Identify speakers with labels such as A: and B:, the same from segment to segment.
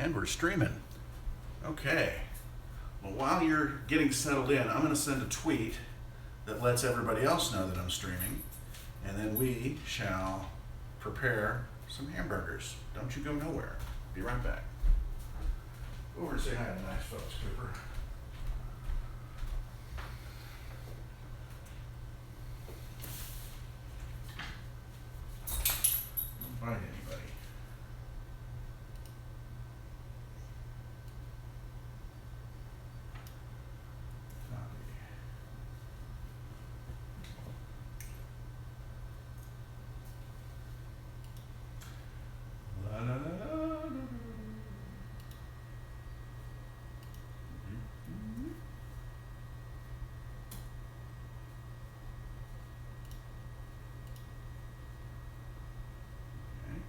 A: And we're streaming. Okay. Well, while you're getting settled in, I'm going to send a tweet that lets everybody else know that I'm streaming. And then we shall prepare some hamburgers. Don't you go nowhere. Be right back. Go over and say hi to the nice folks, Cooper. Don't find anybody. La, la, la, la, la, la. Okay.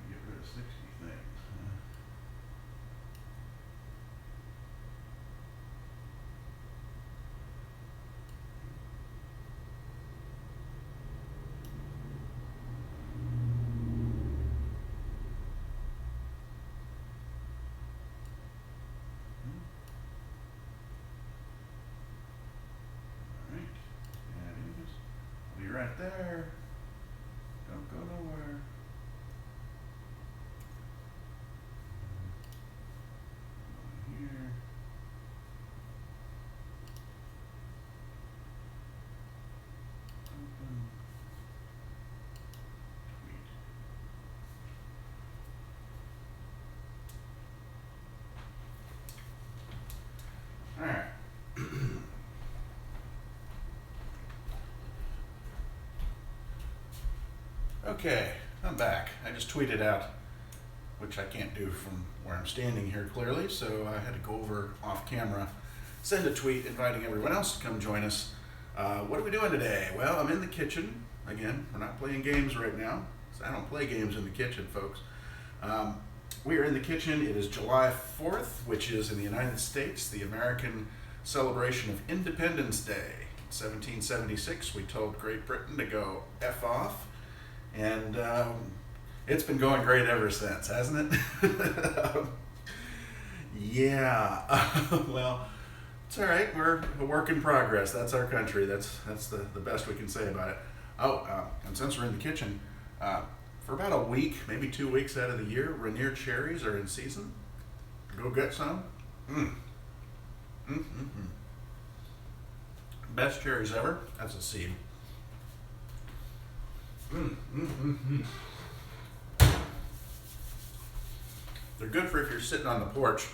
A: Get rid of 60 things. Alright, and it is. I'll be right there. Don't go nowhere. One here. Open. Tweet. Alright. Okay, I'm back. I just tweeted out, which I can't do from where I'm standing here clearly, so I had to go over off camera, send a tweet inviting everyone else to come join us. What are we doing today? Well, I'm in the kitchen. Again, we're not playing games right now. I don't play games in the kitchen, folks. We are in the kitchen. It is July 4th, which is in the United States, the American celebration of Independence Day. 1776, we told Great Britain to go F off. And it's been going great ever since, hasn't it? Yeah. Well, it's all right. We're a work in progress. That's our country. That's the best we can say about it. Oh, and since we're in the kitchen, for about a week, maybe 2 weeks out of the year, Rainier cherries are in season. Go get some. Best cherries ever. That's a seed. They're good for if you're sitting on the porch,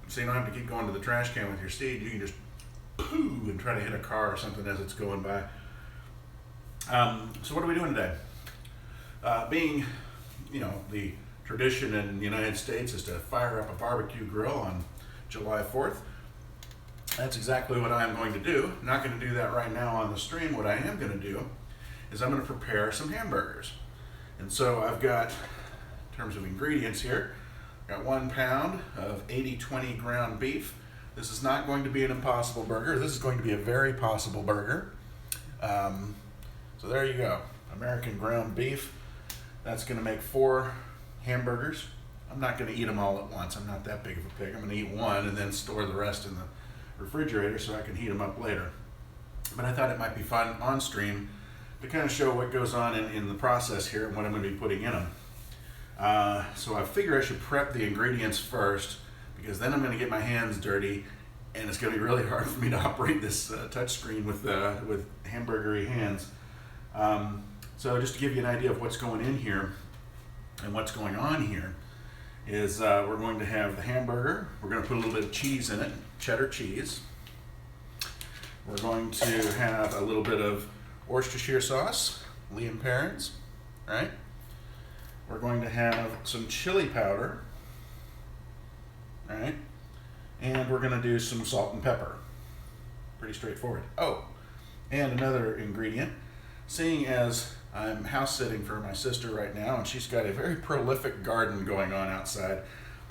A: so you don't have to keep going to the trash can with your seed. You can just poo and try to hit a car or something as it's going by. So what are we doing today? Being, the tradition in the United States is to fire up a barbecue grill on July 4th. That's exactly what I'm going to do. I'm not going to do that right now on the stream. What I am going to do is I'm going to prepare some hamburgers. And so I've got, in terms of ingredients here, I've got 1 pound of 80/20 ground beef. This is not going to be an impossible burger. This is going to be a very possible burger. So there you go, American ground beef. That's going to make 4 hamburgers. I'm not going to eat them all at once. I'm not that big of a pig. I'm going to eat one and then store the rest in the refrigerator so I can heat them up later. But I thought it might be fun on stream to kind of show what goes on in the process here and what I'm going to be putting in them. So I figure I should prep the ingredients first, because then I'm going to get my hands dirty and it's going to be really hard for me to operate this touch screen with hamburgery hands. So just to give you an idea of what's going in here and what's going on here is we're going to have the hamburger. We're going to put a little bit of cheese in it, cheddar cheese. We're going to have a little bit of Worcestershire sauce, Liam Perrins, right? We're going to have some chili powder, right? And we're going to do some salt and pepper. Pretty straightforward. Oh, and another ingredient, seeing as I'm house sitting for my sister right now, and she's got a very prolific garden going on outside.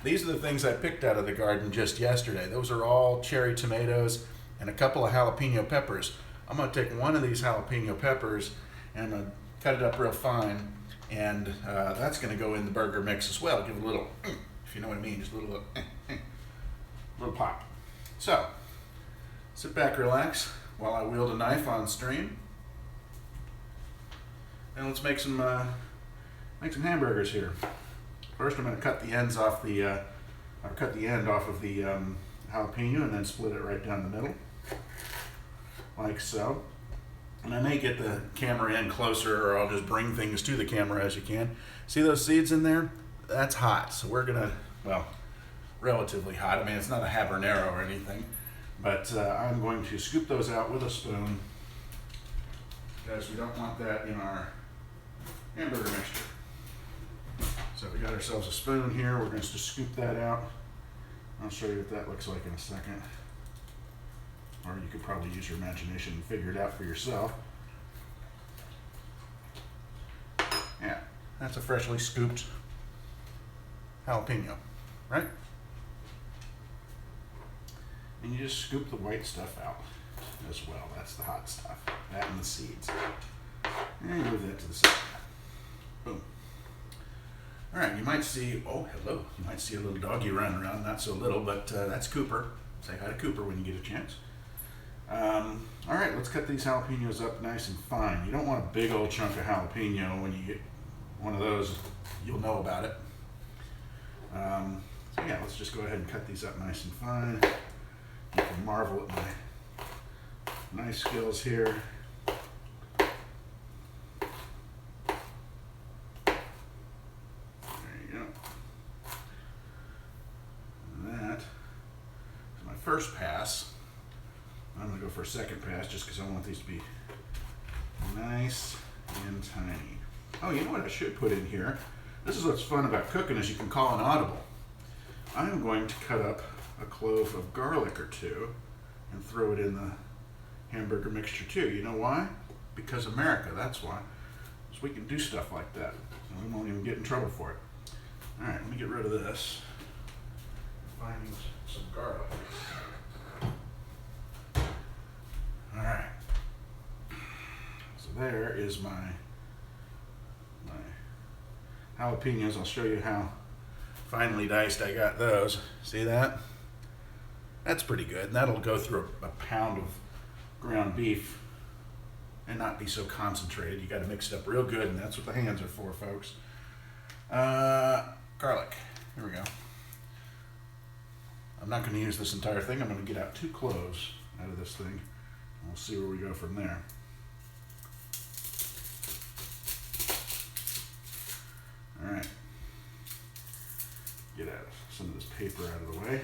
A: These are the things I picked out of the garden just yesterday. Those are all cherry tomatoes and a couple of jalapeno peppers. I'm going to take one of these jalapeno peppers and I'm going to cut it up real fine And that's going to go in the burger mix as well. Give it a little, if you know what I mean, just a little pop. So, sit back, relax, while I wield a knife on stream. And let's make some hamburgers here. First, I'm going to cut the ends off the, cut the end off of the jalapeno and then split it right down the middle, like so. And I may get the camera in closer, or I'll just bring things to the camera as you can. See those seeds in there? That's hot. So we're gonna, well, relatively hot. I mean, it's not a habanero or anything, but I'm going to scoop those out with a spoon because we don't want that in our hamburger mixture. So we got ourselves a spoon here. We're going to just scoop that out. I'll show you what that looks like in a second. Or you could probably use your imagination and figure it out for yourself. Yeah, that's a freshly scooped jalapeno, right? And you just scoop the white stuff out as well. That's the hot stuff. That and the seeds. And move that to the side. Boom. All right, you might see, oh, hello. You might see a little doggy running around, not so little, but that's Cooper. Say hi to Cooper when you get a chance. All right, let's cut these jalapenos up nice and fine. You don't want a big old chunk of jalapeno. When you get one of those, you'll know about it. So yeah, let's just go ahead and cut these up nice and fine. You can marvel at my nice skills here. First pass. I'm going to go for a second pass just because I want these to be nice and tiny. Oh, you know what I should put in here? This is what's fun about cooking, is you can call an audible. I'm going to cut up a clove of garlic or two and throw it in the hamburger mixture too. You know why? Because America, that's why. So we can do stuff like that. And we won't even get in trouble for it. All right, let me get rid of this. Finding some garlic. All right. So there is my jalapenos. I'll show you how finely diced I got those. See that? That's pretty good. And that'll go through a pound of ground beef and not be so concentrated. You got to mix it up real good, and that's what the hands are for, folks. Garlic. Here we go. I'm not going to use this entire thing. I'm going to get out 2 cloves out of this thing. We'll see where we go from there. All right. Get out some of this paper out of the way.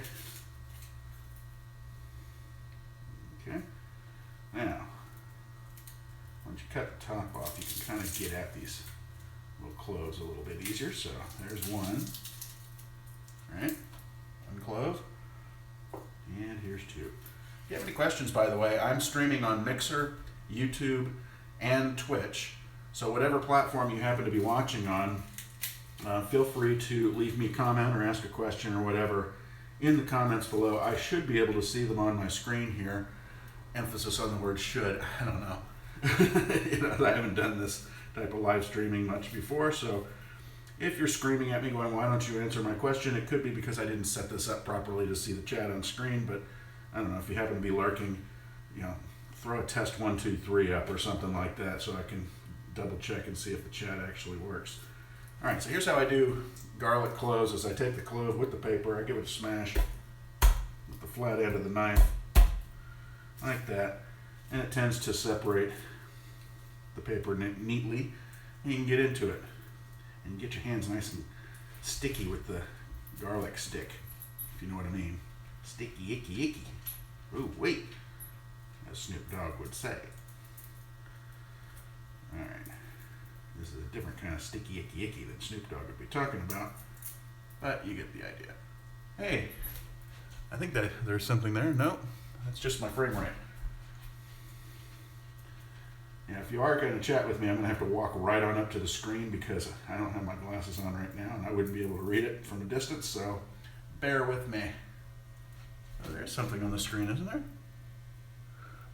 A: Okay. Now, once you cut the top off, you can kind of get at these little cloves a little bit easier. So there's one. All right. 1 clove. And here's 2. If you have any questions, by the way, I'm streaming on Mixer, YouTube, and Twitch. So whatever platform you happen to be watching on, feel free to leave me a comment or ask a question or whatever in the comments below. I should be able to see them on my screen here. Emphasis on the word should. I don't know. I haven't done this type of live streaming much before, so if you're screaming at me going, why don't you answer my question? It could be because I didn't set this up properly to see the chat on screen, but I don't know, if you happen to be lurking, throw a test 1, 2, 3 up or something like that so I can double check and see if the chat actually works. All right, so here's how I do garlic cloves. Is I take the clove with the paper, I give it a smash with the flat end of the knife, like that, and it tends to separate the paper neatly, and you can get into it. And get your hands nice and sticky with the garlic stick, if you know what I mean. Sticky, icky, icky. Ooh, wait, as Snoop Dogg would say. All right, this is a different kind of sticky, icky, icky than Snoop Dogg would be talking about, but you get the idea. Hey, I think that there's something there. No, that's just my frame rate. Yeah, if you are going to chat with me, I'm going to have to walk right on up to the screen because I don't have my glasses on right now and I wouldn't be able to read it from a distance, so bear with me. Oh, there's something on the screen, isn't there?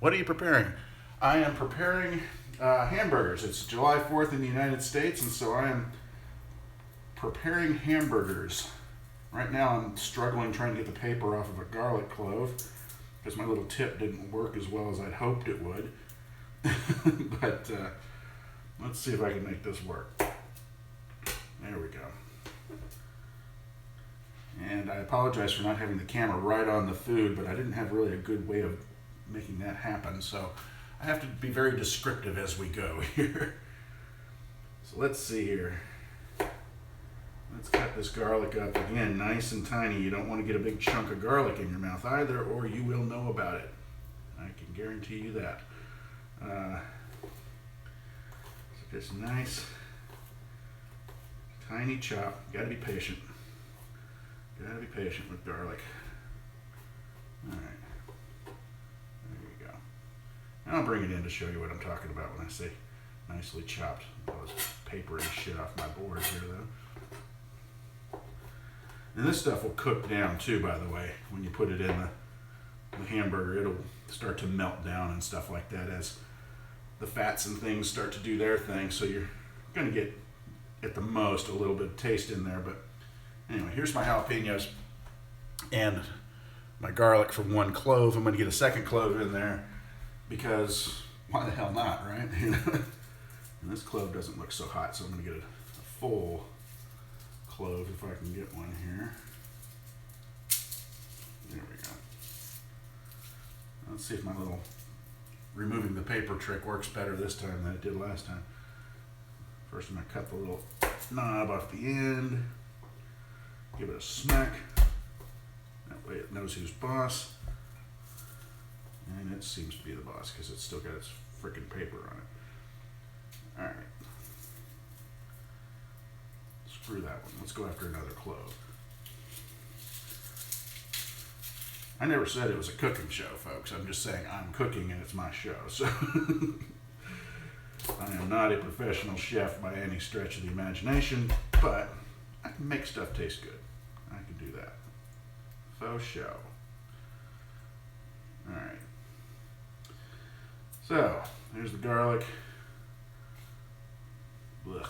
A: What are you preparing? I am preparing Hamburgers. It's July 4th in the United States, and so I am preparing hamburgers. Right now I'm struggling trying to get the paper off of a garlic clove because my little tip didn't work as well as I'd hoped it would. But let's see if I can make this work. There we go. And I apologize for not having the camera right on the food, but I didn't have really a good way of making that happen, so I have to be very descriptive as we go here. So let's see here. Let's cut this garlic up again, nice and tiny. You don't want to get a big chunk of garlic in your mouth either, or you will know about it. I can guarantee you that. So just nice, tiny chop. You gotta be patient. Gotta be patient with garlic. All right. There you go. And I'll bring it in to show you what I'm talking about when I say nicely chopped. All this paper and shit off my board here, though. And this stuff will cook down too, by the way. When you put it in the hamburger, it'll start to melt down and stuff like that as the fats and things start to do their thing. So you're going to get, at the most, a little bit of taste in there. But anyway, here's my jalapenos and my garlic from one clove. I'm going to get a second clove in there because why the hell not, right? And this clove doesn't look so hot, so I'm going to get a full clove if I can get one here. There we go. Let's see if my little removing the paper trick works better this time than it did last time. First I'm going to cut the little knob off the end, give it a smack. That way it knows who's boss. And it seems to be the boss because it's still got its freaking paper on it. Alright. Screw that one. Let's go after another clove. I never said it was a cooking show, folks. I'm just saying I'm cooking and it's my show. So I am not a professional chef by any stretch of the imagination, but I can make stuff taste good. I can do that. Faux show. Alright. So, there's the garlic. Blech.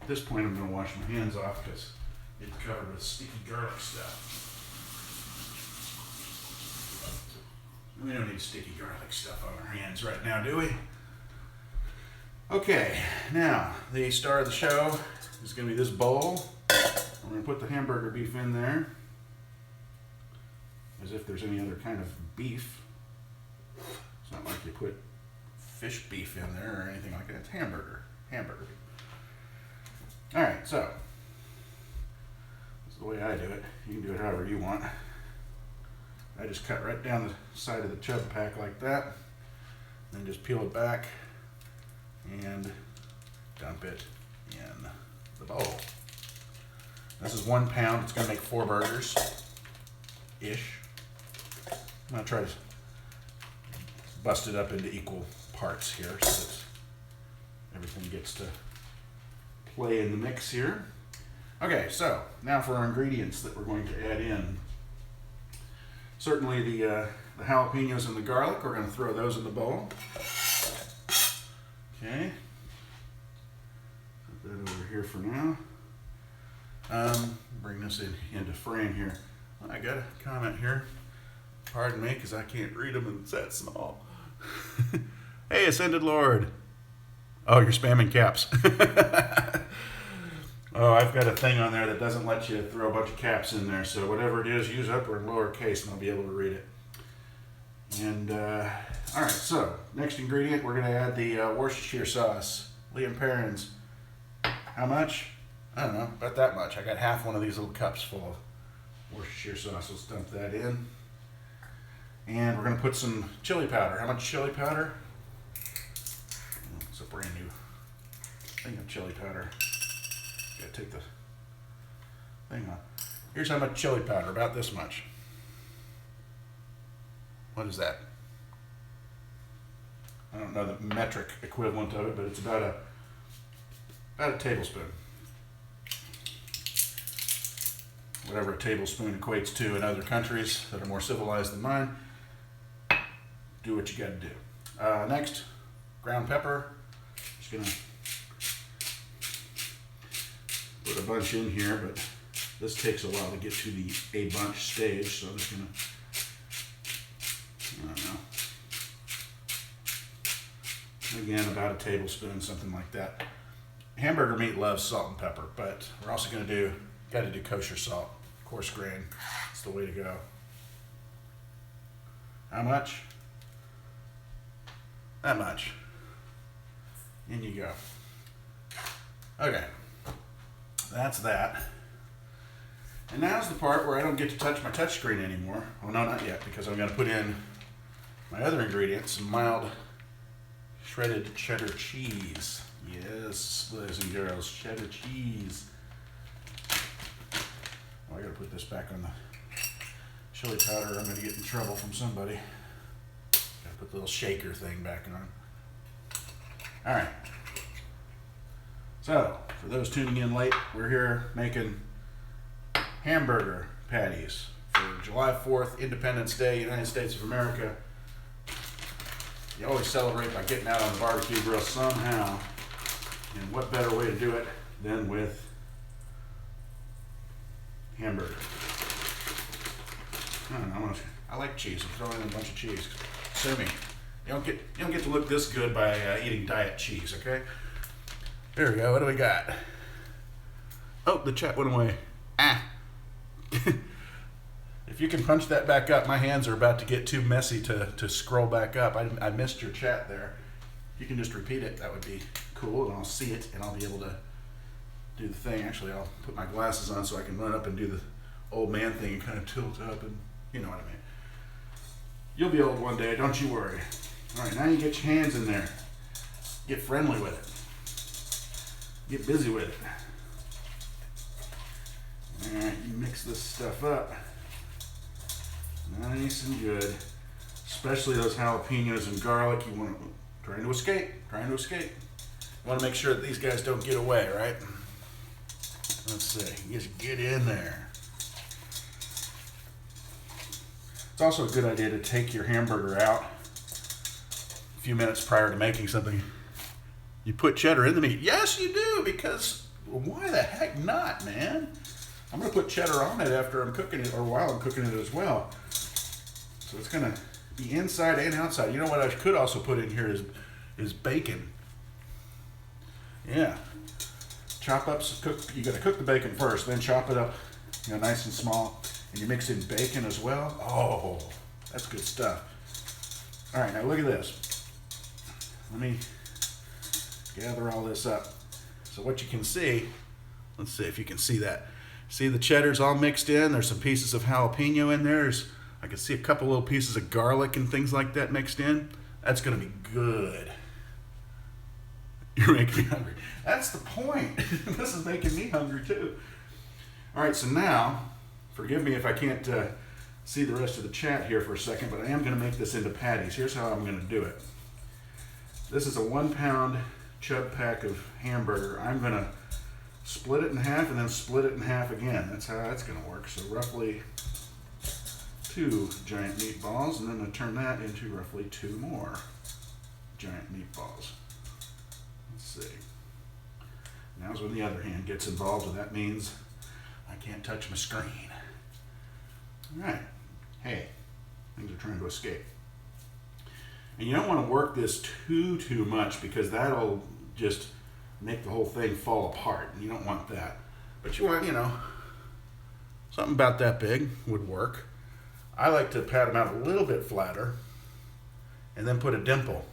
A: At this point I'm going to wash my hands off because it's covered with sticky garlic stuff. We don't need sticky garlic stuff on our hands right now, do we? Okay, now the star of the show is going to be this bowl. We're going to put the hamburger beef in there as if there's any other kind of beef. It's not like you put fish beef in there or anything like that. It's hamburger. Hamburger. Alright, so this is the way I do it. You can do it however you want. I just cut right down the side of the chub pack like that, then just peel it back and dump it in the bowl. This is 1 pound. It's going to make 4 burgers-ish. I'm going to try to bust it up into equal parts here so that everything gets to play in the mix here. Okay, so now for our ingredients that we're going to add in. Certainly the jalapenos and the garlic, we're going to throw those in the bowl. Okay. Put that over here for now. Bring this into frame here. I got a comment here. Pardon me, because I can't read them and it's that small. Hey, Ascended Lord. Oh, you're spamming caps. Oh, I've got a thing on there that doesn't let you throw a bunch of caps in there, so whatever it is, use upper and lower case and I'll be able to read it. And, alright, so, next ingredient, we're going to add the Worcestershire sauce. Liam Perrins. How much? I don't know, about that much. I got half one of these little cups full of Worcestershire sauce. Let's dump that in. And we're going to put some chili powder. How much chili powder? It's a brand new thing of chili powder. Gotta take the thing off. Here's how much chili powder, about this much. What is that? I don't know the metric equivalent of it, but it's about a tablespoon. Whatever a tablespoon equates to in other countries that are more civilized than mine. Do what you gotta do. Next, ground pepper. Just gonna put a bunch in here, but this takes a while to get to the a bunch stage, so I'm just gonna, I don't know, again, about a tablespoon, something like that. Hamburger meat loves salt and pepper, but we're also gonna gotta do kosher salt, coarse grain. It's the way to go. How much? That much. In you go. Okay, that's that. And now's the part where I don't get to touch my touch screen anymore. Well, no, not yet, because I'm going to put in my other ingredients, some mild shredded cheddar cheese. Yes, boys and girls, cheddar cheese. Oh, I got to put this back on the chili powder. I'm going to get in trouble from somebody. Got to put the little shaker thing back on. All right. So, for those tuning in late, we're here making hamburger patties for July 4th, Independence Day, United States of America. You always celebrate by getting out on the barbecue grill somehow. And what better way to do it than with hamburger? I don't know. I like cheese. I'm throwing in a bunch of cheese. Sue me. You don't get to look this good by eating diet cheese, okay? There we go. What do we got? Oh, the chat went away. Ah. If you can punch that back up, my hands are about to get too messy to scroll back up. I missed your chat there. If you can just repeat it, that would be cool, and I'll see it, and I'll be able to do the thing. Actually, I'll put my glasses on so I can run up and do the old man thing and kind of tilt up, and you know what I mean. You'll be old one day, don't you worry. All right, now you get your hands in there. Get friendly with it. Get busy with it. All right, you mix this stuff up. Nice and good. Especially those jalapenos and garlic. You want to, trying to escape. You want to make sure that these guys don't get away, right? Let's see, just get in there. It's also a good idea to take your hamburger out a few minutes prior to making something. You put cheddar in the meat. Yes, you do, because why the heck not, man? I'm going to put cheddar on it after I'm cooking it, or while I'm cooking it as well. So it's going to be inside and outside. You know what I could also put in here is bacon. Yeah. Chop up, you got to cook the bacon first, then chop it up, nice and small. And you mix in bacon as well. Oh, that's good stuff. All right, now look at this. Let me gather all this up. So what you can see, let's see if you can see that. See the cheddar's all mixed in. There's some pieces of jalapeno in there. I can see a couple little pieces of garlic and things like that mixed in. That's going to be good. You're making me hungry. That's the point. This is making me hungry too. All right, so now, forgive me if I can't see the rest of the chat here for a second, but I am going to make this into patties. Here's how I'm going to do it. This is a 1 pound chub pack of hamburger. I'm going to split it in half and then split it in half again. That's how that's going to work. So roughly 2 giant meatballs, and then I turn that into roughly 2 more giant meatballs. Let's see. Now's when the other hand gets involved, and that means I can't touch my screen. All right. Hey, things are trying to escape. And you don't want to work this too much, because that'll just make the whole thing fall apart, and you don't want that. But you want, something about that big would work. I like to pat them out a little bit flatter and then put a dimple.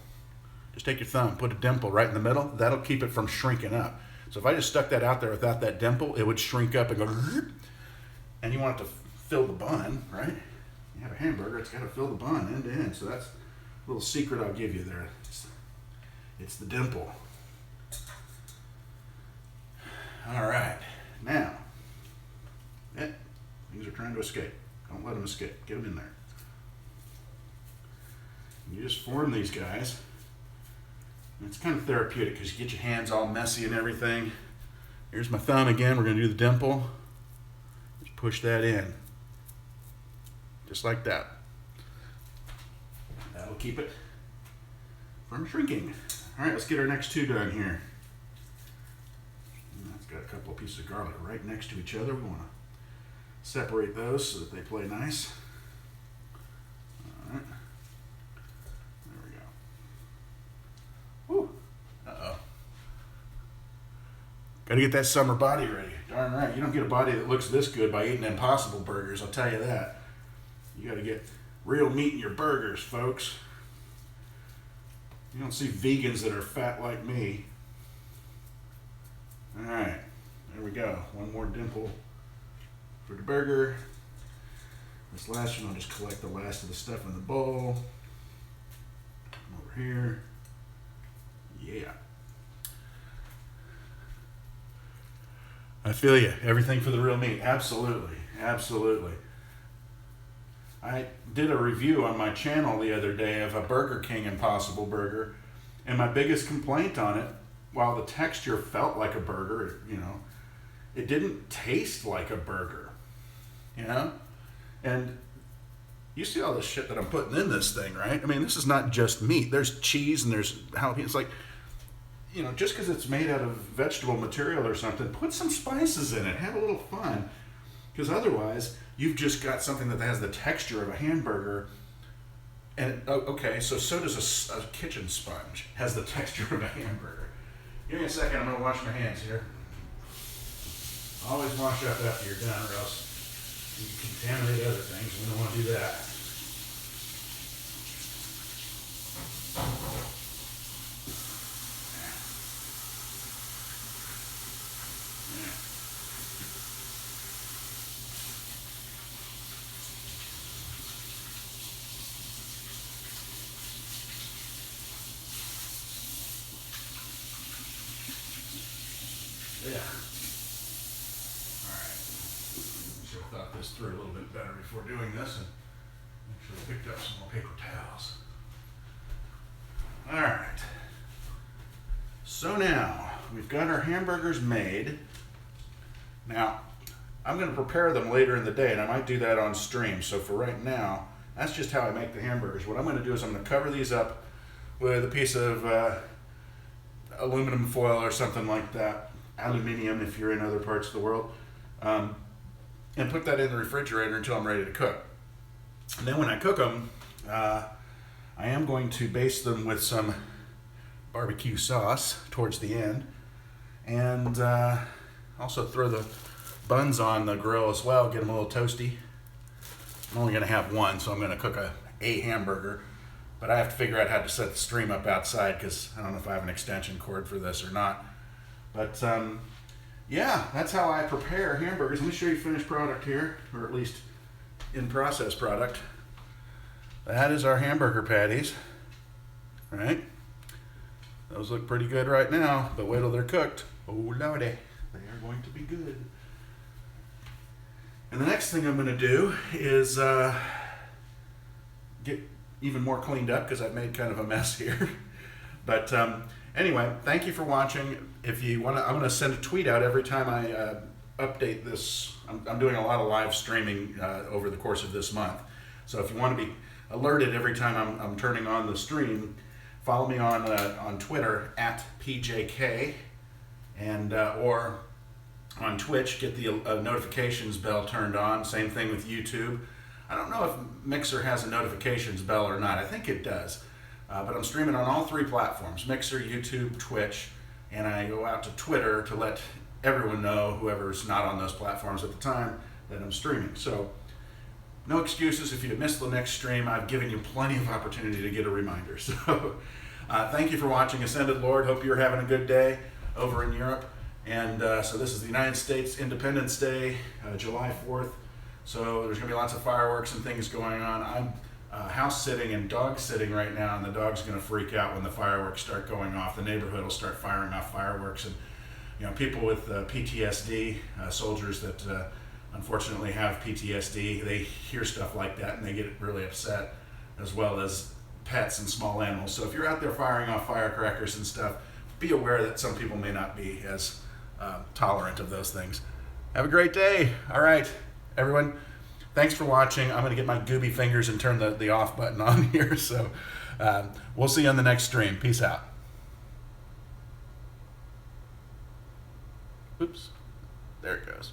A: Just take your thumb, put a dimple right in the middle. That'll keep it from shrinking up. So if I just stuck that out there without that dimple, it would shrink up and go, and you want it to fill the bun, right? You have a hamburger, it's got to fill the bun end to end. So that's a little secret I'll give you there. It's the dimple. All right, now, things are trying to escape. Don't let them escape. Get them in there. You just form these guys. And it's kind of therapeutic because you get your hands all messy and everything. Here's my thumb again. We're going to do the dimple. Just push that in. Just like that. That'll keep it from shrinking. All right, let's get our next two done here. That's got a couple of pieces of garlic right next to each other. We want to separate those so that they play nice. All right. There we go. Whew. Uh-oh. Got to get that summer body ready. Darn right. You don't get a body that looks this good by eating Impossible burgers, I'll tell you that. You got to get real meat in your burgers, folks. You don't see vegans that are fat like me. All right, there we go. One more dimple for the burger. This last one, I'll just collect the last of the stuff in the bowl. Come over here. Yeah. I feel you. Everything for the real meat. Absolutely. Absolutely. I did a review on my channel the other day of a Burger King Impossible burger, and my biggest complaint on it, while the texture felt like a burger, you know, it didn't taste like a burger, you know? And you see all this shit that I'm putting in this thing, right? I mean, this is not just meat. There's cheese and there's jalapeno. It's like, you know, just because it's made out of vegetable material or something, put some spices in it. Have a little fun. Because otherwise, you've just got something that has the texture of a hamburger. And, okay, so does a kitchen sponge. Has the texture of a hamburger. Give me a second, I'm going to wash my hands here. Always wash up after you're done, or else you contaminate other things. We don't want to do that. Yeah. Alright. Should have thought this through a little bit better before doing this and actually picked up some more paper towels. Alright. So now, we've got our hamburgers made. Now, I'm going to prepare them later in the day, and I might do that on stream. So for right now, that's just how I make the hamburgers. What I'm going to do is I'm going to cover these up with a piece of aluminum foil or something like that. Aluminium if you're in other parts of the world, and put that in the refrigerator until I'm ready to cook. And then when I cook them, I am going to baste them with some barbecue sauce towards the end, and also throw the buns on the grill as well, get them a little toasty. I'm only going to have one, so I'm going to cook a hamburger, but I have to figure out how to set the stream up outside because I don't know if I have an extension cord for this or not. But yeah, that's how I prepare hamburgers. Let me show you finished product here, or at least in process product. That is our hamburger patties, right? Those look pretty good right now, but wait till they're cooked. Oh lordy, they are going to be good. And the next thing I'm going to do is get even more cleaned up because I've made kind of a mess here. But anyway, thank you for watching. If you want to, I'm going to send a tweet out every time I update this. I'm doing a lot of live streaming over the course of this month. So if you want to be alerted every time I'm turning on the stream, follow me on Twitter at PJK, and or on Twitch, get the notifications bell turned on. Same thing with YouTube. I don't know if Mixer has a notifications bell or not. I think it does. But I'm streaming on all three platforms, Mixer, YouTube, Twitch, and I go out to Twitter to let everyone know, whoever's not on those platforms at the time, that I'm streaming. So no excuses. If you missed the next stream, I've given you plenty of opportunity to get a reminder. So thank you for watching Ascended Lord. Hope you're having a good day over in Europe. And so this is the United States Independence Day, July 4th. So there's going to be lots of fireworks and things going on. I'm house sitting and dog sitting right now, and the dog's going to freak out when the fireworks start going off. The neighborhood will start firing off fireworks, and you know, people with PTSD, soldiers that unfortunately have PTSD, they hear stuff like that and they get really upset, as well as pets and small animals. So if you're out there firing off firecrackers and stuff, be aware that some people may not be as tolerant of those things. Have a great day. All right, everyone. Thanks for watching. I'm going to get my gooby fingers and turn the off button on here. So we'll see you on the next stream. Peace out. Oops. There it goes.